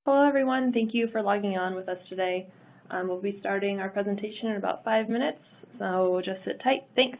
Hello everyone, thank you for logging on with us today. We'll be starting our presentation in about 5 minutes, so just sit tight. Thanks.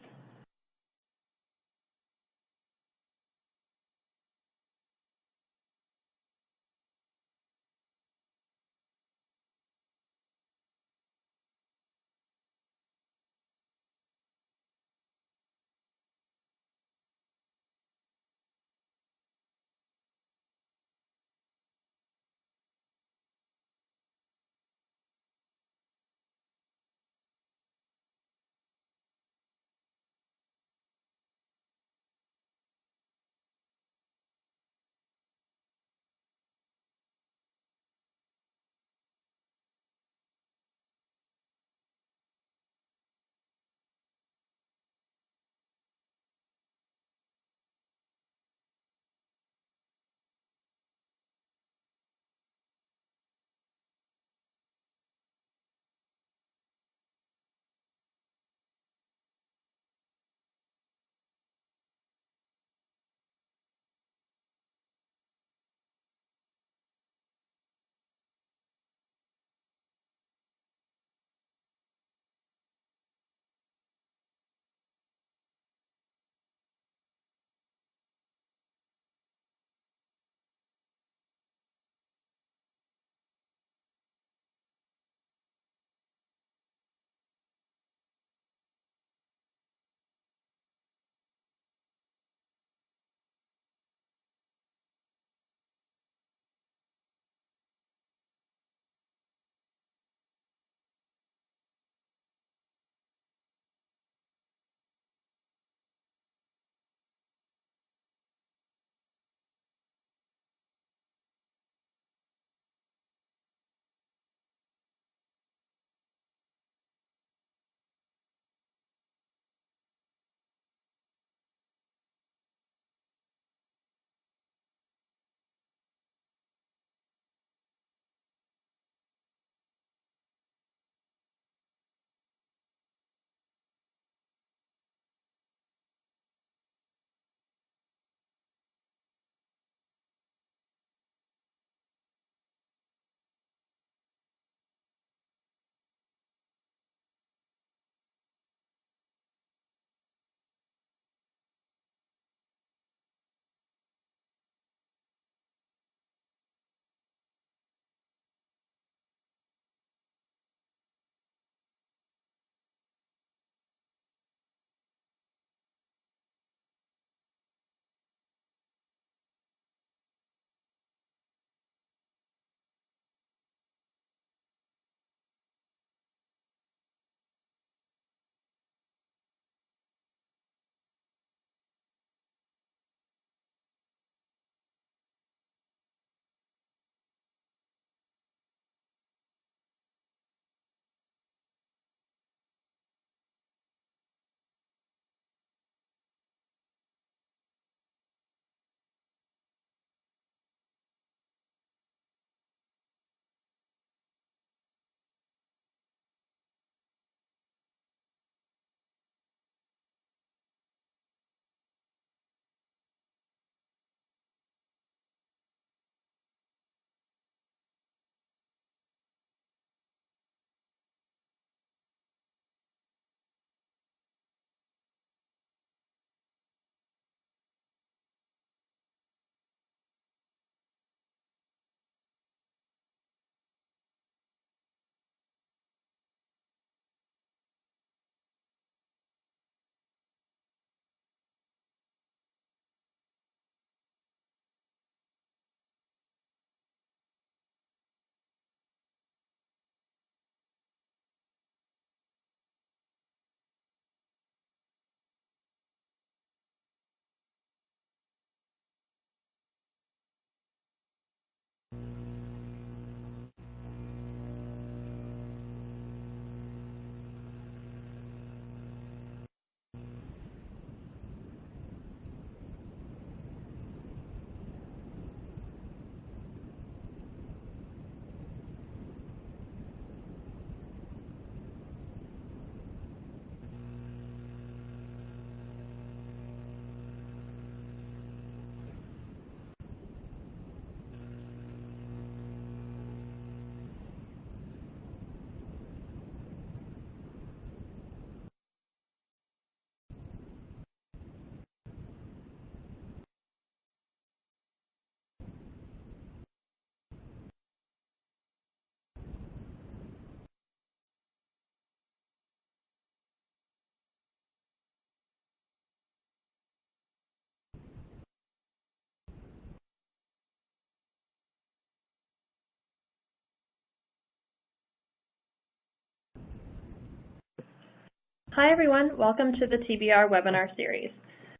Hi everyone, welcome to the TBR Webinar series.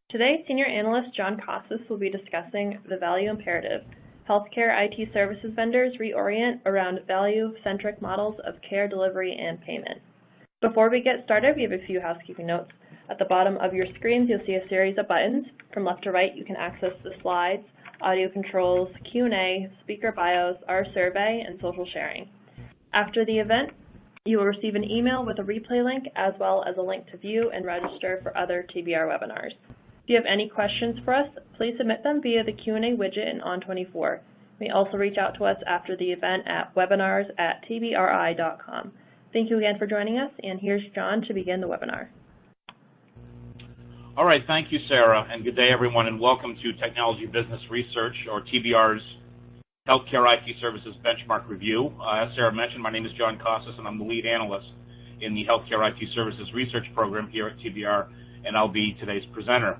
Today, Senior Analyst John Caucis will be discussing the value imperative. Healthcare IT services vendors reorient around value-centric models of care delivery and payment. Before we get started, we have a few housekeeping notes. At the bottom of your screens, you'll see a series of buttons. From left to right, you can access the slides, audio controls, Q&A, speaker bios, our survey, and social sharing. After the event, you will receive an email with a replay link as well as a link to view and register for other TBR webinars. If you have any questions for us, please submit them via the Q&A widget in On24. You may also reach out to us after the event at webinars@tbri.com. Thank you again for joining us, and here's John to begin the webinar. All right, thank you, Sarah, and good day, everyone, and welcome to Technology Business Research, or TBR's Healthcare IT Services Benchmark Review. As Sarah mentioned, my name is John Caucis, and I'm the lead analyst in the Healthcare IT Services Research Program here at TBR, and I'll be today's presenter.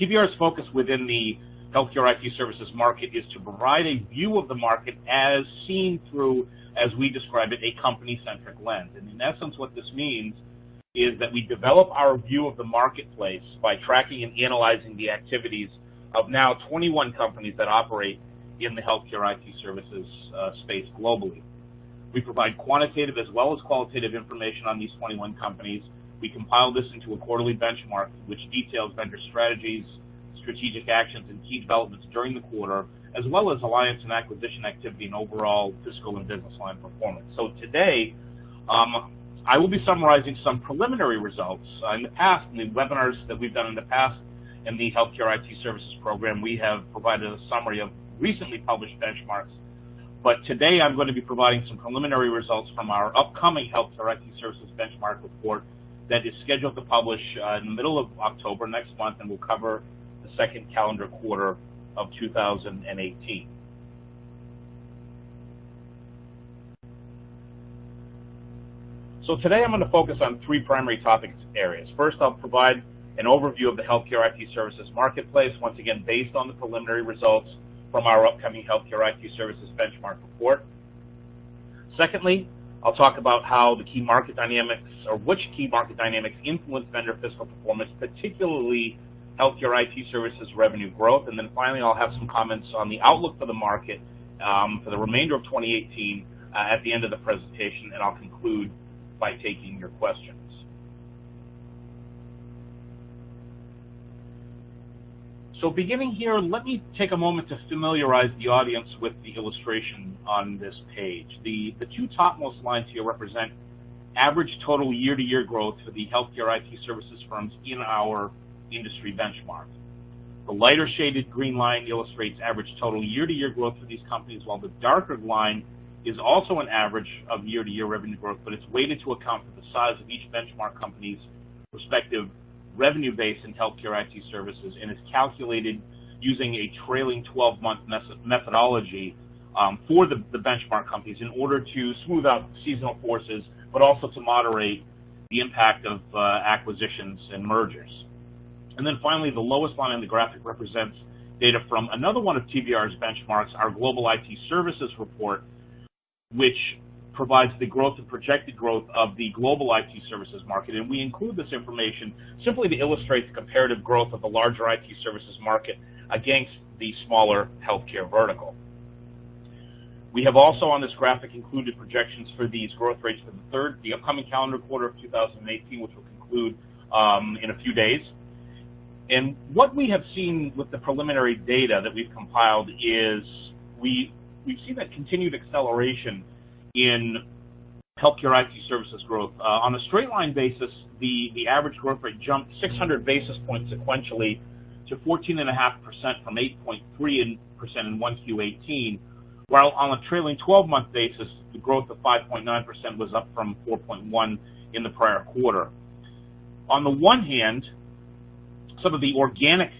TBR's focus within the healthcare IT services market is to provide a view of the market as seen through, as we describe it, a company-centric lens. And in essence, what this means is that we develop our view of the marketplace by tracking and analyzing the activities of now 21 companies that operate in the healthcare IT services space globally. We provide quantitative as well as qualitative information on these 21 companies. We compile this into a quarterly benchmark which details vendor strategies, strategic actions, and key developments during the quarter, as well as alliance and acquisition activity and overall fiscal and business line performance. So today, I will be summarizing some preliminary results. In the past, in the webinars that we've done in the past in the Healthcare IT Services Program, we have provided a summary of recently published benchmarks. But today I'm going to be providing some preliminary results from our upcoming Healthcare IT Services Benchmark Report that is scheduled to publish in the middle of October next month and will cover the second calendar quarter of 2018. So today I'm going to focus on three primary topic areas. First, I'll provide an overview of the healthcare IT services marketplace, once again based on the preliminary results from our upcoming Healthcare IT Services Benchmark Report. Secondly, I'll talk about how the key market dynamics, or which key market dynamics influence vendor fiscal performance, particularly healthcare IT services revenue growth. And then finally, I'll have some comments on the outlook for the market for the remainder of 2018 at the end of the presentation, and I'll conclude by taking your questions. So beginning here, let me take a moment to familiarize the audience with the illustration on this page. The two topmost lines here represent average total year-to-year growth for the healthcare IT services firms in our industry benchmark. The lighter shaded green line illustrates average total year-to-year growth for these companies, while the darker line is also an average of year-to-year revenue growth, but it's weighted to account for the size of each benchmark company's respective revenue base in healthcare IT services, and is calculated using a trailing 12-month methodology for the benchmark companies in order to smooth out seasonal forces, but also to moderate the impact of acquisitions and mergers. And then finally, the lowest line on the graphic represents data from another one of TBR's benchmarks, our Global IT Services Report, which provides the growth and projected growth of the global IT services market. And we include this information simply to illustrate the comparative growth of the larger IT services market against the smaller healthcare vertical. We have also on this graphic included projections for these growth rates for the upcoming calendar quarter of 2018, which will conclude in a few days. And what we have seen with the preliminary data that we've compiled is we've seen that continued acceleration in healthcare IT services growth. On a straight line basis, the average growth rate jumped 600 basis points sequentially to 14.5% from 8.3% in 1Q18, while on a trailing 12-month basis, the growth of 5.9% was up from 4.1% in the prior quarter. On the one hand, some of the organic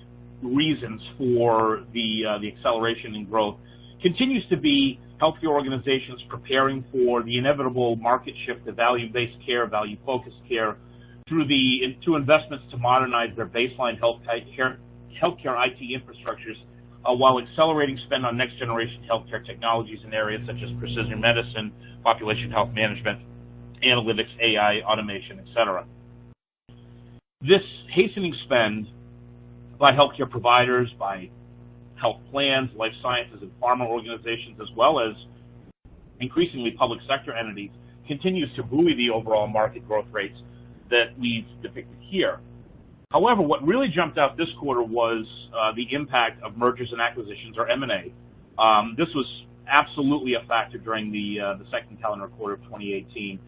reasons for the acceleration in growth continues to be healthcare organizations preparing for the inevitable market shift to value-based care, value-focused care, through investments to modernize their baseline healthcare IT infrastructures, while accelerating spend on next-generation healthcare technologies in areas such as precision medicine, population health management, analytics, AI, automation, etc. This hastening spend by healthcare providers, by health plans, life sciences, and pharma organizations, as well as increasingly public sector entities, continues to buoy the overall market growth rates that we've depicted here. However, what really jumped out this quarter was the impact of mergers and acquisitions, or M&A. This was absolutely a factor during the second calendar quarter of 2018.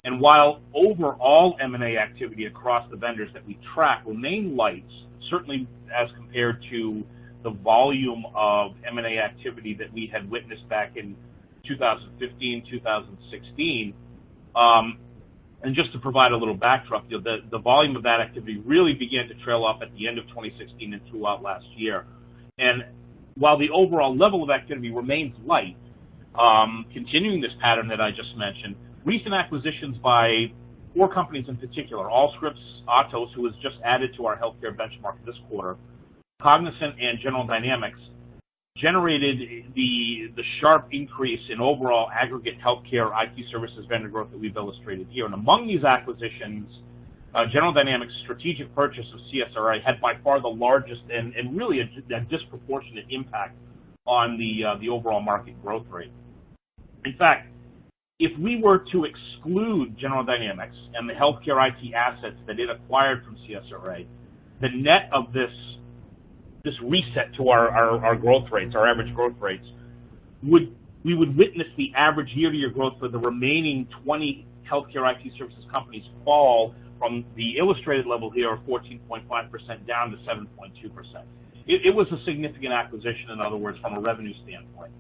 And while overall M&A activity across the vendors that we track remained light, certainly as compared to the volume of M&A activity that we had witnessed back in 2015, 2016, and just to provide a little backdrop, the volume of that activity really began to trail off at the end of 2016 and throughout last year. And while the overall level of activity remains light, continuing this pattern that I just mentioned, recent acquisitions by 4 companies in particular, Allscripts, Atos, who was just added to our healthcare benchmark this quarter, Cognizant, and General Dynamics, generated the sharp increase in overall aggregate healthcare IT services vendor growth that we've illustrated here. And among these acquisitions, General Dynamics' strategic purchase of CSRA had by far the largest and really a disproportionate impact on the overall market growth rate. In fact, if we were to exclude General Dynamics and the healthcare IT assets that it acquired from CSRA, the net of this reset to our growth rates, our average growth rates, we would witness the average year-to-year growth for the remaining 20 healthcare IT services companies fall from the illustrated level here of 14.5% down to 7.2%. It was a significant acquisition, in other words, from a revenue standpoint.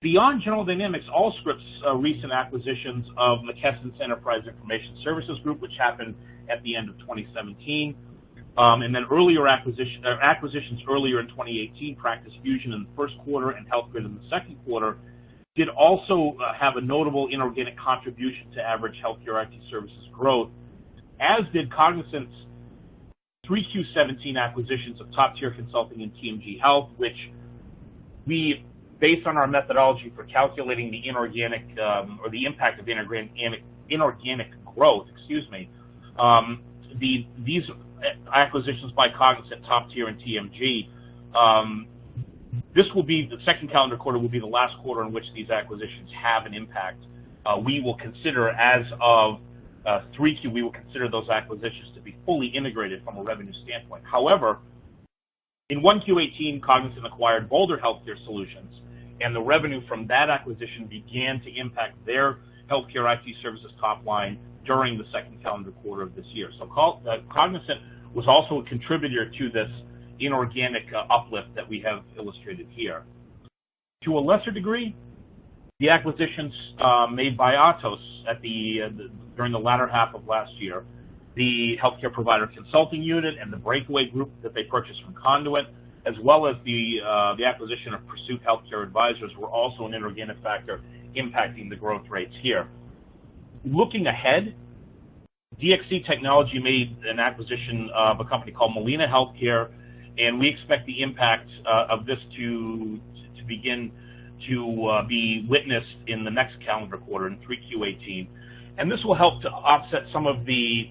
Beyond General Dynamics, Allscripts' recent acquisitions of McKesson's Enterprise Information Services Group, which happened at the end of 2017, and then earlier acquisitions earlier in 2018, Practice Fusion in the first quarter and HealthGrid in the second quarter, did also have a notable inorganic contribution to average healthcare IT services growth, as did Cognizant's 3Q17 acquisitions of Top Tier Consulting and TMG Health, which we, based on our methodology for calculating the inorganic or the impact of inorganic growth, these acquisitions by Cognizant, Top Tier, and TMG, this will be the second calendar quarter will be the last quarter in which these acquisitions have an impact. We will consider, as of 3Q, we will consider those acquisitions to be fully integrated from a revenue standpoint. However, in 1Q18, Cognizant acquired Boulder Healthcare Solutions, and the revenue from that acquisition began to impact their healthcare IT services top line during the second calendar quarter of this year. So Cognizant was also a contributor to this inorganic uplift that we have illustrated here. To a lesser degree, the acquisitions made by Atos during the latter half of last year, the healthcare provider consulting unit and the Breakaway Group that they purchased from Conduit, as well as the acquisition of Pursuit Healthcare Advisors, were also an inorganic factor impacting the growth rates here. Looking ahead, DXC Technology made an acquisition of a company called Molina Healthcare, and we expect the impact of this to begin to be witnessed in the next calendar quarter, in 3Q18. And this will help to offset some of the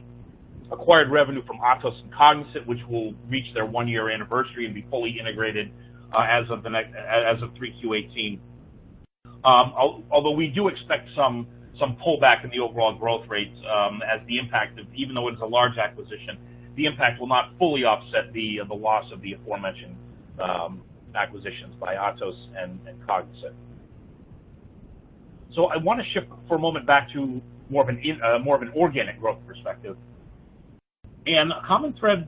acquired revenue from Atos and Cognizant, which will reach their 1-year anniversary and be fully integrated as of 3Q18. Although we do expect some pullback in the overall growth rates, as the impact of, even though it is a large acquisition, the impact will not fully offset the loss of the aforementioned acquisitions by Atos and Cognizant. So I want to shift for a moment back to more of an organic growth perspective. And a common thread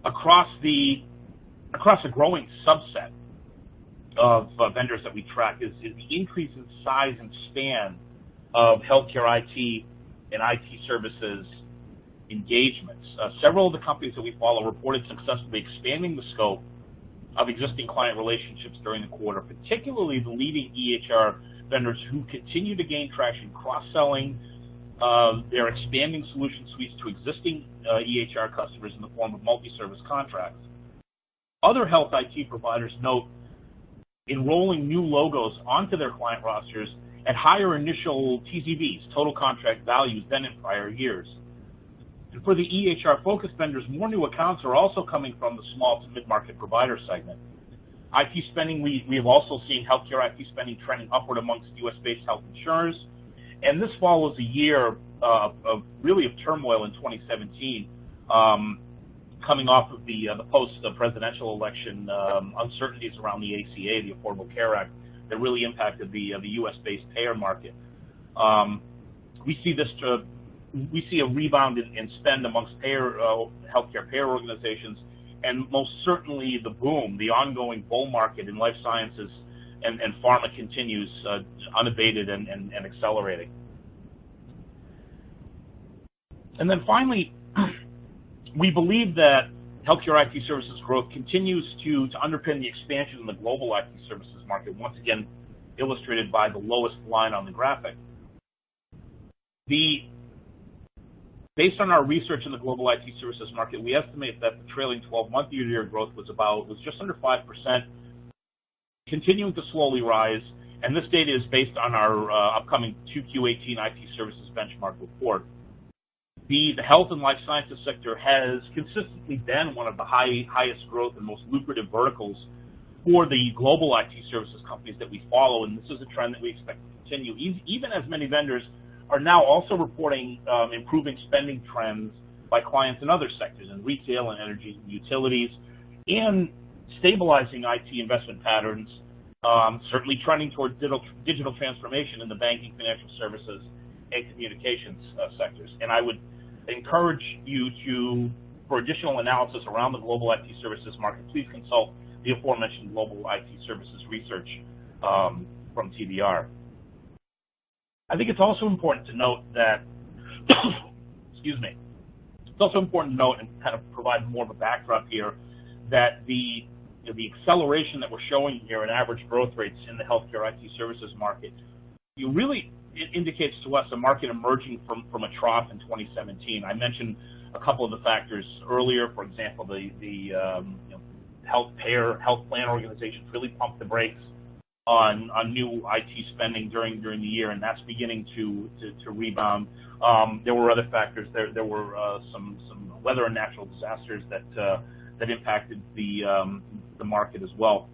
across a growing subset of vendors that we track is the increase in size and span of healthcare IT and IT services engagements. Several of the companies that we follow reported successfully expanding the scope of existing client relationships during the quarter, particularly the leading EHR vendors who continue to gain traction cross-selling their expanding solution suites to existing EHR customers in the form of multi-service contracts. Other health IT providers note enrolling new logos onto their client rosters at higher initial TCVs, total contract values, than in prior years. And for the EHR-focused vendors, more new accounts are also coming from the small to mid-market provider segment. IT spending, we have also seen healthcare IT spending trending upward amongst U.S.-based health insurers. And this follows a year of turmoil in 2017, coming off of the post-presidential election uncertainties around the ACA, the Affordable Care Act, that really impacted the U.S.-based payer market. We see a rebound in spend amongst healthcare payer organizations, and most certainly the ongoing bull market in life sciences and pharma continues unabated and accelerating. And then finally, we believe that healthcare IT services growth continues to underpin the expansion in the global IT services market, once again illustrated by the lowest line on the graphic. Based on our research in the global IT services market, we estimate that the trailing 12-month year-to-year growth was just under 5%, continuing to slowly rise, and this data is based on our upcoming 2Q18 IT services benchmark report. The health and life sciences sector has consistently been one of the highest growth and most lucrative verticals for the global IT services companies that we follow, and this is a trend that we expect to continue, even as many vendors are now also reporting improving spending trends by clients in other sectors, in retail and energy and utilities, and stabilizing IT investment patterns, certainly trending toward digital transformation in the banking, financial services, and communications sectors. And I would encourage you for additional analysis around the global IT services market, please consult the aforementioned global IT services research from TBR. I think it's also important to note that, excuse me, it's also important to note and kind of provide more of a backdrop here that the acceleration that we're showing here in average growth rates in the healthcare IT services market, it indicates to us a market emerging from a trough in 2017. I mentioned a couple of the factors earlier. For example, the health plan organizations really pumped the brakes on new IT spending during the year, and that's beginning to rebound. There were other factors. There were some weather and natural disasters that impacted the market as well.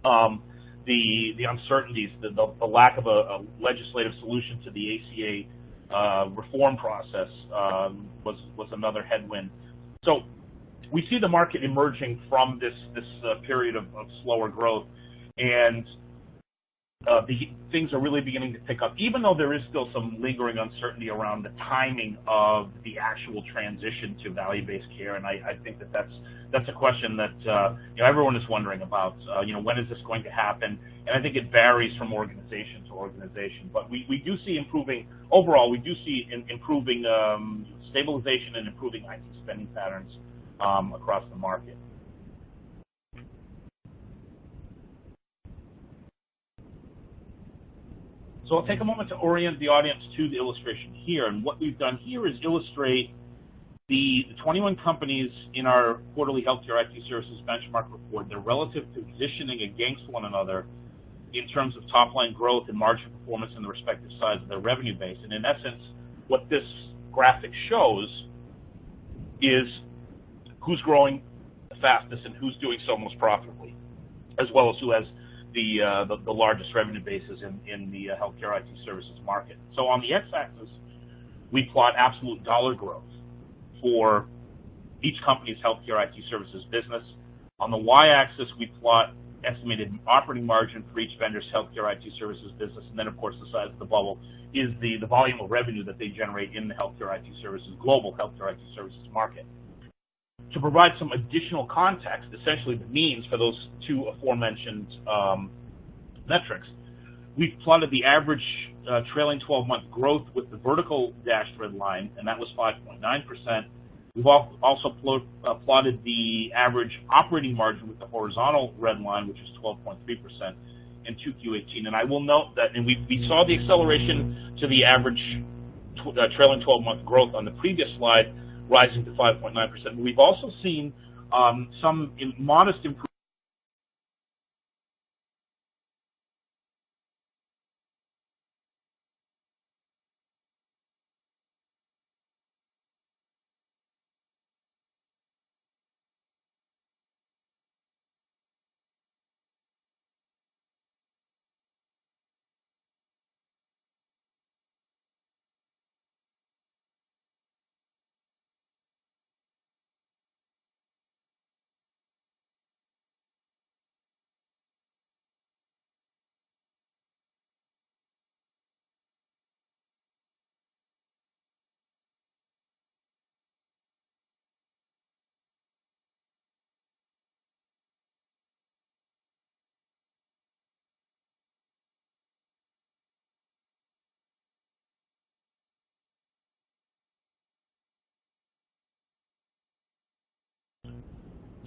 The uncertainties, the lack of a legislative solution to the ACA reform process was another headwind. So we see the market emerging from this period of slower growth, and things are really beginning to pick up, even though there is still some lingering uncertainty around the timing of the actual transition to value-based care. And I think that's a question that everyone is wondering about. When is this going to happen? And I think it varies from organization to organization. But we do see improving overall. We do see improving stabilization and improving IT spending patterns across the market. So I'll take a moment to orient the audience to the illustration here. And what we've done here is illustrate the 21 companies in our quarterly healthcare IT services benchmark report, their relative positioning against one another in terms of top-line growth and margin performance in the respective sides of their revenue base. And in essence, what this graphic shows is who's growing the fastest and who's doing so most profitably, as well as who has the largest revenue bases in the healthcare IT services market. So on the x-axis, we plot absolute dollar growth for each company's healthcare IT services business. On the y-axis, we plot estimated operating margin for each vendor's healthcare IT services business, and then, of course, the size of the bubble is the volume of revenue that they generate in the healthcare IT services, global healthcare IT services market. To provide some additional context, essentially the means for those two aforementioned metrics, we've plotted the average trailing 12-month growth with the vertical dashed red line, and that was 5.9%. We've also plotted the average operating margin with the horizontal red line, which is 12.3% in 2Q18. And I will note that, and we saw the acceleration to the average trailing 12-month growth on the previous slide, rising to 5.9%. We've also seen some modest improvement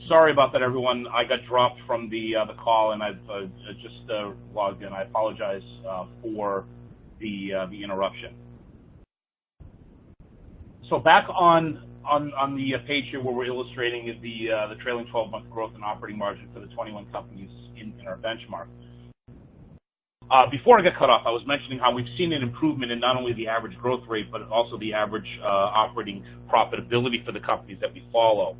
Sorry about that, everyone. I got dropped from the call, and I've just logged in. I apologize for the interruption. So back on the page here where we're illustrating the trailing 12-month growth and operating margin for the 21 companies in our benchmark. Before I got cut off, I was mentioning how we've seen an improvement in not only the average growth rate, but also the average operating profitability for the companies that we follow.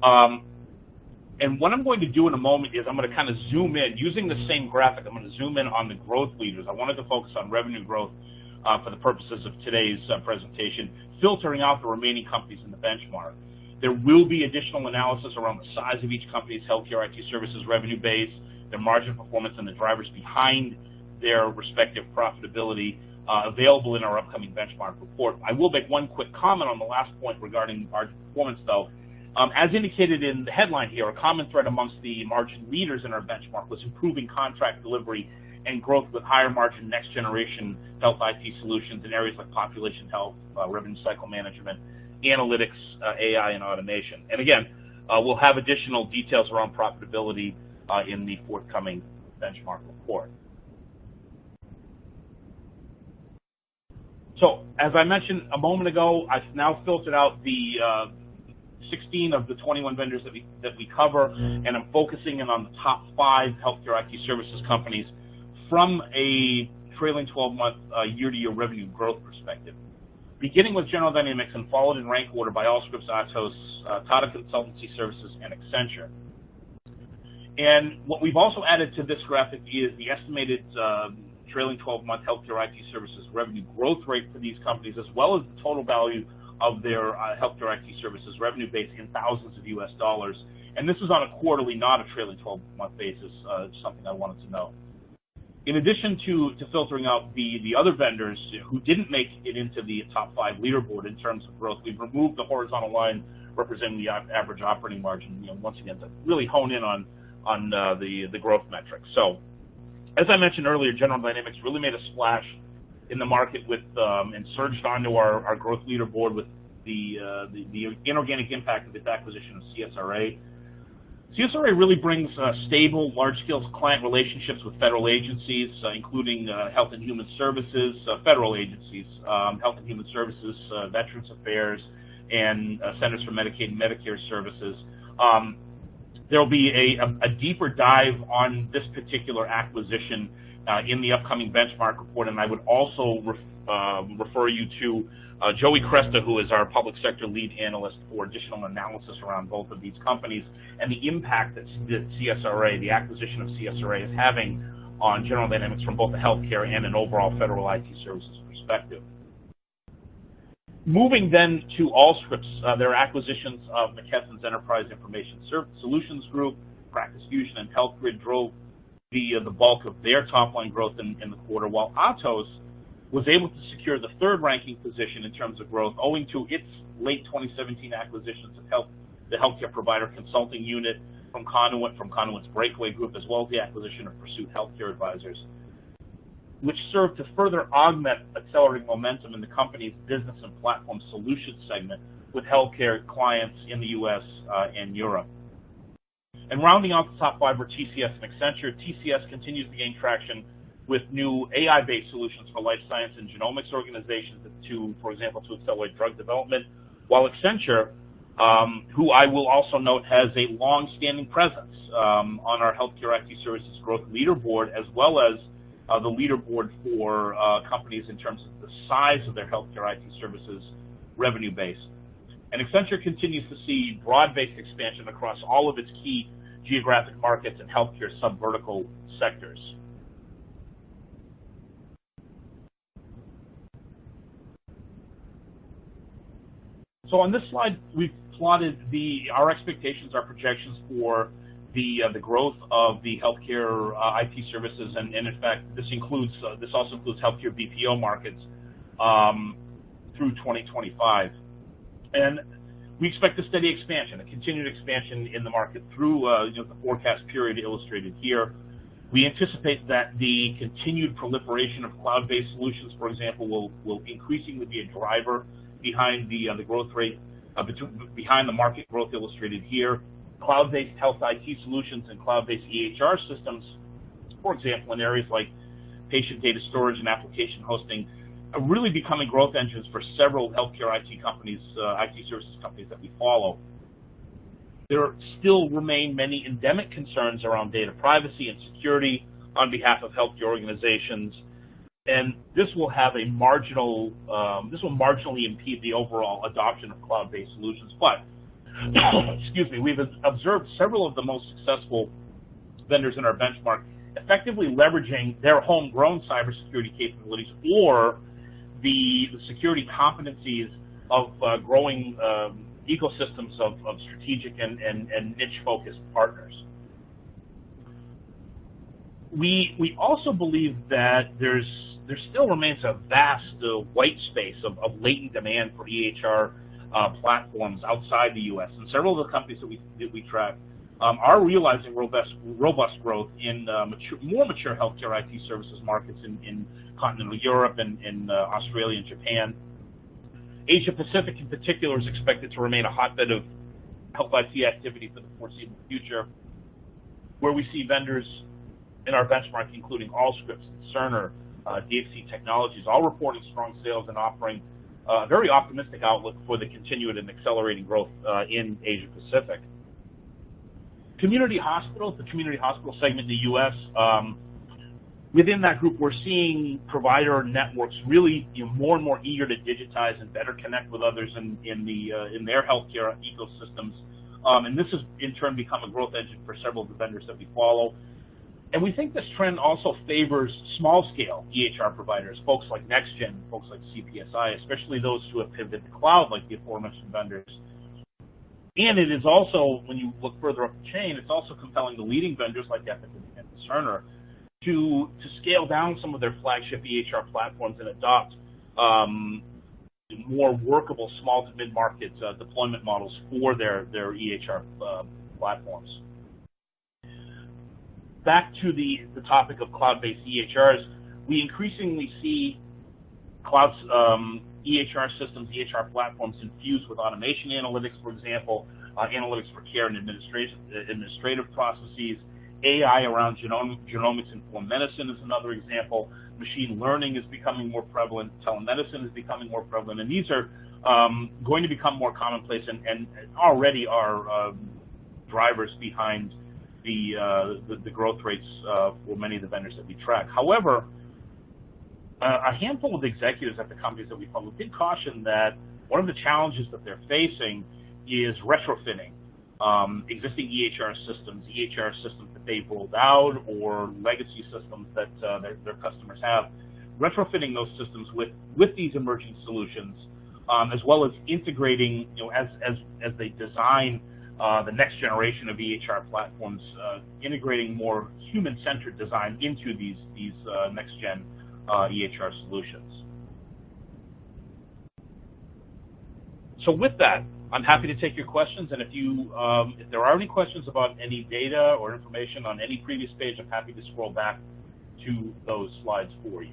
And what I'm going to do in a moment is I'm going to kind of zoom in. Using the same graphic, I'm going to zoom in on the growth leaders. I wanted to focus on revenue growth for the purposes of today's presentation, filtering out the remaining companies in the benchmark. There will be additional analysis around the size of each company's healthcare IT services revenue base, their margin performance, and the drivers behind their respective profitability available in our upcoming benchmark report. I will make one quick comment on the last point regarding margin performance, though. As indicated in the headline here, a common thread amongst the margin leaders in our benchmark was improving contract delivery and growth with higher margin next generation health IT solutions in areas like population health, revenue cycle management, analytics, AI, and automation. And again, we'll have additional details around profitability in the forthcoming benchmark report. So, as I mentioned a moment ago, I've now filtered out the 16 of the 21 vendors that we cover, and I'm focusing in on the top 5 healthcare IT services companies from a trailing 12-month year-to-year revenue growth perspective. Beginning with General Dynamics and followed in rank order by Allscripts, Atos, Tata Consultancy Services, and Accenture. And what we've also added to this graphic is the estimated trailing 12-month healthcare IT services revenue growth rate for these companies, as well as the total value of their healthcare IT services revenue base in thousands of US dollars. And this is on a quarterly, not a trailing 12-month basis, something I wanted to know. In addition to filtering out the other vendors who didn't make it into the top 5 leaderboard in terms of growth, we've removed the horizontal line representing the average operating margin, once again, to really hone in on the growth metrics. So, as I mentioned earlier, General Dynamics really made a splash in the market with and surged onto our growth leaderboard with the inorganic impact of its acquisition of CSRA. CSRA really brings stable, large-scale client relationships with federal agencies, including Health and Human Services, federal agencies, Health and Human Services, Veterans Affairs, and Centers for Medicaid and Medicare Services. There will be a deeper dive on this particular acquisition in the upcoming benchmark report, and I would also refer you to Joey Cresta, who is our public sector lead analyst, for additional analysis around both of these companies and the impact that CSRA, the acquisition of CSRA, is having on General Dynamics from both a healthcare and an overall federal IT services perspective. Moving then to Allscripts, their acquisitions of McKesson's Enterprise Information Solutions Group, Practice Fusion, and HealthGrid drove the bulk of their top-line growth in the quarter, while Atos was able to secure the third-ranking position in terms of growth, owing to its late 2017 acquisitions of the healthcare provider consulting unit from Conduit's Breakaway Group, as well as the acquisition of Pursuit Healthcare Advisors, which served to further augment accelerating momentum in the company's business and platform solutions segment with healthcare clients in the U.S. and Europe. And rounding out the top 5 were TCS and Accenture. TCS continues to gain traction with new AI-based solutions for life science and genomics organizations for example, to accelerate drug development, while Accenture, who I will also note has a long-standing presence on our healthcare IT services growth leaderboard, as well as the leaderboard for companies in terms of the size of their healthcare IT services revenue base. And Accenture continues to see broad-based expansion across all of its key geographic markets and healthcare sub-vertical sectors. So on this slide, we've plotted our expectations, our projections for the growth of the healthcare IT services, and in fact, this also includes healthcare BPO markets through 2025. And we expect a steady expansion, a continued expansion in the market through the forecast period illustrated here. We anticipate that the continued proliferation of cloud-based solutions, for example, will increasingly be a driver behind the growth rate behind the market growth illustrated here. Cloud-based health IT solutions and cloud-based EHR systems, for example, in areas like patient data storage and application hosting, are really becoming growth engines for several healthcare IT companies, IT services companies that we follow. There still remain many endemic concerns around data privacy and security on behalf of healthcare organizations, and this will have a marginally impede the overall adoption of cloud-based solutions. But, excuse me, we've observed several of the most successful vendors in our benchmark effectively leveraging their homegrown cybersecurity capabilities or the security competencies of growing ecosystems of strategic and niche-focused partners. We also believe that there still remains a vast white space of latent demand for EHR platforms outside the U.S. And several of the companies that we track are realizing robust growth in more mature healthcare IT services markets in continental Europe and in Australia and Japan. Asia Pacific in particular is expected to remain a hotbed of health IT activity for the foreseeable future, where we see vendors in our benchmark, including Allscripts, Cerner, DXC Technologies, all reporting strong sales and offering a very optimistic outlook for the continued and accelerating growth in Asia Pacific. Community hospitals, the community hospital segment in the U.S., within that group, we're seeing provider networks really more and more eager to digitize and better connect with others in their healthcare ecosystems. And this has, in turn, become a growth engine for several of the vendors that we follow. And we think this trend also favors small-scale EHR providers, folks like NextGen, folks like CPSI, especially those who have pivoted to cloud, like the aforementioned vendors. And it is also, when you look further up the chain, it's also compelling the leading vendors like Epic and Cerner to scale down some of their flagship EHR platforms and adopt more workable small to mid-market deployment models for their EHR platforms. Back to the topic of cloud-based EHRs, we increasingly see cloud EHR systems, EHR platforms infused with automation analytics, for example, analytics for care and administrative processes. AI around genomics-informed medicine is another example. Machine learning is becoming more prevalent. Telemedicine is becoming more prevalent. And these are going to become more commonplace and already are drivers behind the growth rates for many of the vendors that we track. However, a handful of executives at the companies that we follow did caution that one of the challenges that they're facing is retrofitting existing EHR systems that they've rolled out or legacy systems that their customers have, retrofitting those systems with these emerging solutions, as well as integrating, as they design the next generation of EHR platforms, integrating more human-centered design into these next-gen EHR solutions. So with that, I'm happy to take your questions, and if there are any questions about any data or information on any previous page, I'm happy to scroll back to those slides for you.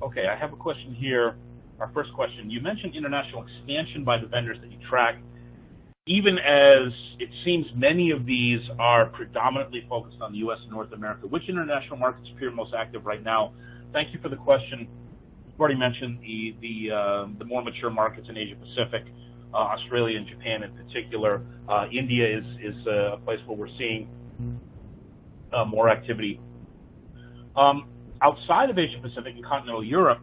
Okay, I have a question here. Our first question, you mentioned international expansion by the vendors that you track, even as it seems many of these are predominantly focused on the U.S. and North America. Which international markets appear most active right now? Thank you for the question. I've already mentioned the more mature markets in Asia Pacific, Australia and Japan in particular. India is a place where we're seeing more activity. Outside of Asia Pacific and continental Europe,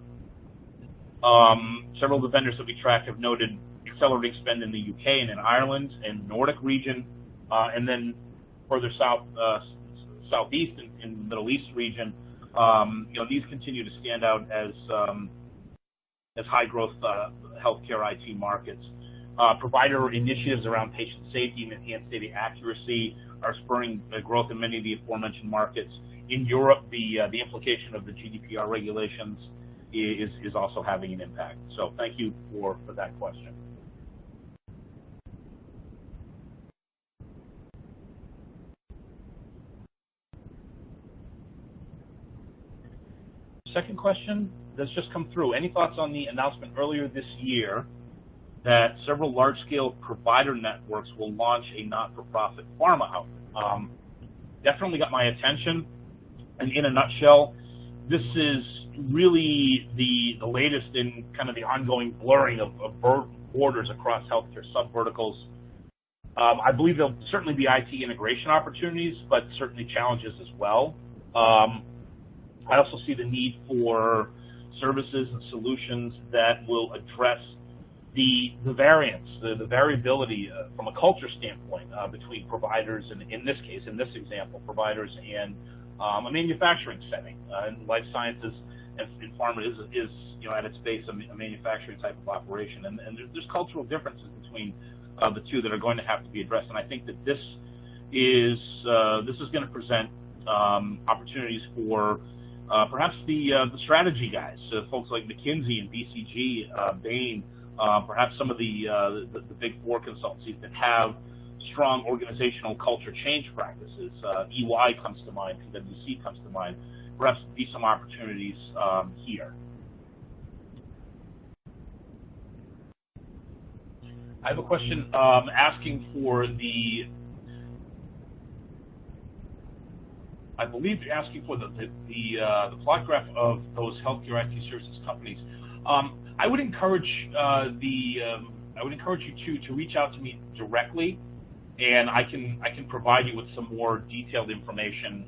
several of the vendors that we track have noted accelerating spend in the UK and in Ireland and Nordic region, and then further southeast in the Middle East region. These continue to stand out as high growth healthcare IT markets. Provider initiatives around patient safety and enhanced data accuracy are spurring growth in many of the aforementioned markets. In Europe, the implication of the GDPR regulations is also having an impact. So thank you for that question. Second question that's just come through. Any thoughts on the announcement earlier this year that several large-scale provider networks will launch a not-for-profit pharma outfit? Definitely got my attention. And in a nutshell, this is really the latest in kind of the ongoing blurring of borders across healthcare subverticals. I believe there'll certainly be IT integration opportunities, but certainly challenges as well. I also see the need for services and solutions that will address the variance, the variability from a culture standpoint between providers, and in this case, in this example, providers and a manufacturing setting. And life sciences and pharma is at its base a manufacturing type of operation, and there's cultural differences between the two that are going to have to be addressed. And I think that this is going to present opportunities for perhaps the strategy guys, folks like McKinsey and BCG, Bain, perhaps some of the big four consultancies that have strong organizational culture change practices. EY comes to mind, PwC comes to mind. Perhaps be some opportunities here. I have a question asking for the, I believe you're asking for the plot graph of those healthcare IT services companies. I would encourage you to reach out to me directly, and I can provide you with some more detailed information.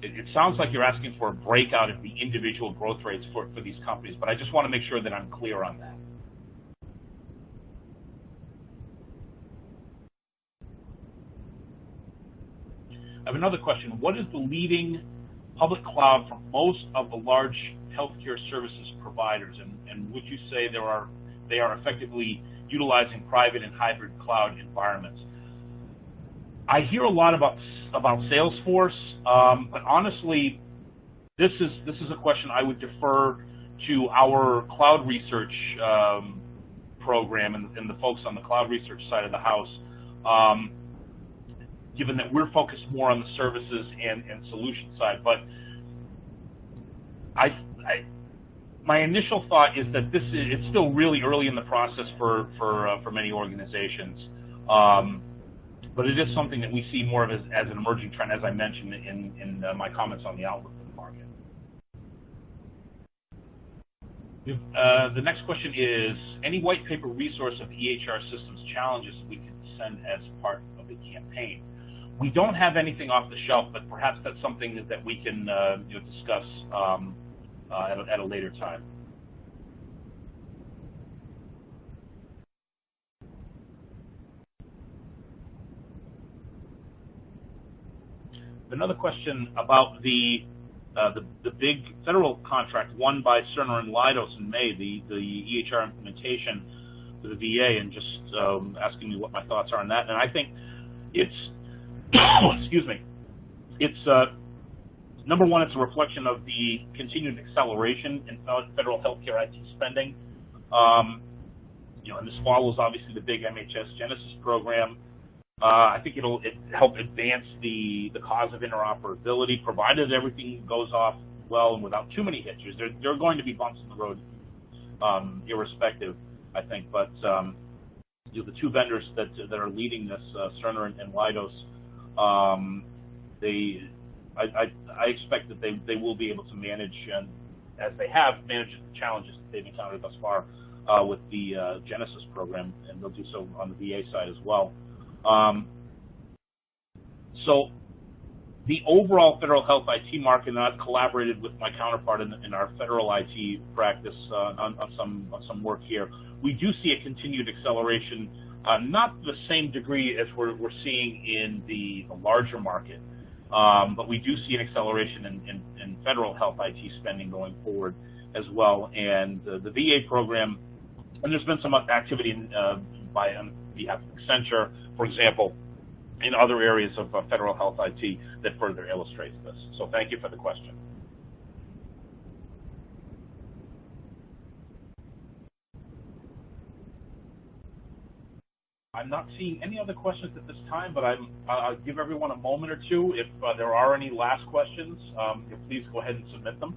It sounds like you're asking for a breakout of the individual growth rates for these companies, but I just want to make sure that I'm clear on that. I have another question. What is the leading public cloud for most of the large healthcare services providers, and would you say they are effectively utilizing private and hybrid cloud environments? I hear a lot about Salesforce, but honestly, this is a question I would defer to our cloud research program and the folks on the cloud research side of the house, given that we're focused more on the services and solution side. But my initial thought is that it's still really early in the process for many organizations. But it is something that we see more of as an emerging trend, as I mentioned in my comments on the outlook for the market. The next question is, any white paper resource of EHR systems challenges we could send as part of the campaign? We don't have anything off the shelf, but perhaps that's something that we can discuss at a later time. Another question about the big federal contract won by Cerner and Leidos in May, the EHR implementation for the VA, and just asking me what my thoughts are on that. And I think it's, excuse me, it's number one, it's a reflection of the continued acceleration in federal healthcare IT spending. And this follows obviously the big MHS Genesis program. I think it'll help advance the cause of interoperability, provided everything goes off well and without too many hitches. There are going to be bumps in the road, irrespective, I think. But the two vendors that are leading this, Cerner and Leidos, I expect that they will be able to manage, and as they have managed the challenges that they've encountered thus far with the Genesis program, and they'll do so on the VA side as well. So the overall federal health IT market, and I've collaborated with my counterpart in our federal IT practice on some work here, we do see a continued acceleration, not the same degree as we're seeing in the larger market, but we do see an acceleration in federal health IT spending going forward as well. And the VA program, and there's been some activity on behalf of Accenture, for example, in other areas of federal health IT that further illustrates this. So thank you for the question. I'm not seeing any other questions at this time, but I'll give everyone a moment or two. If there are any last questions, please go ahead and submit them.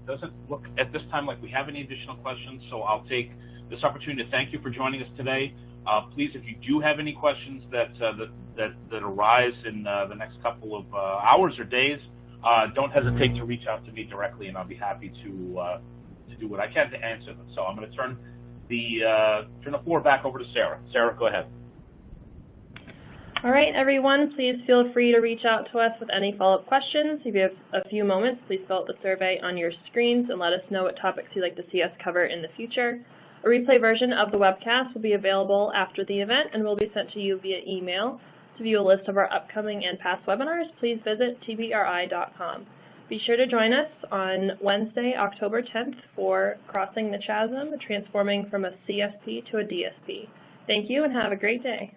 doesn't look at this time like we have any additional questions, so I'll take this opportunity to thank you for joining us today. Please, if you do have any questions that arise in the next couple of hours or days, don't hesitate to reach out to me directly, and I'll be happy to do what I can to answer them. So I'm going to turn the floor back over to Sarah. Sarah, go ahead. All right, everyone, please feel free to reach out to us with any follow-up questions. If you have a few moments, please fill out the survey on your screens and let us know what topics you'd like to see us cover in the future. A replay version of the webcast will be available after the event and will be sent to you via email. To view a list of our upcoming and past webinars, please visit tbri.com. Be sure to join us on Wednesday, October 10th for Crossing the Chasm, transforming from a CSP to a DSP. Thank you and have a great day.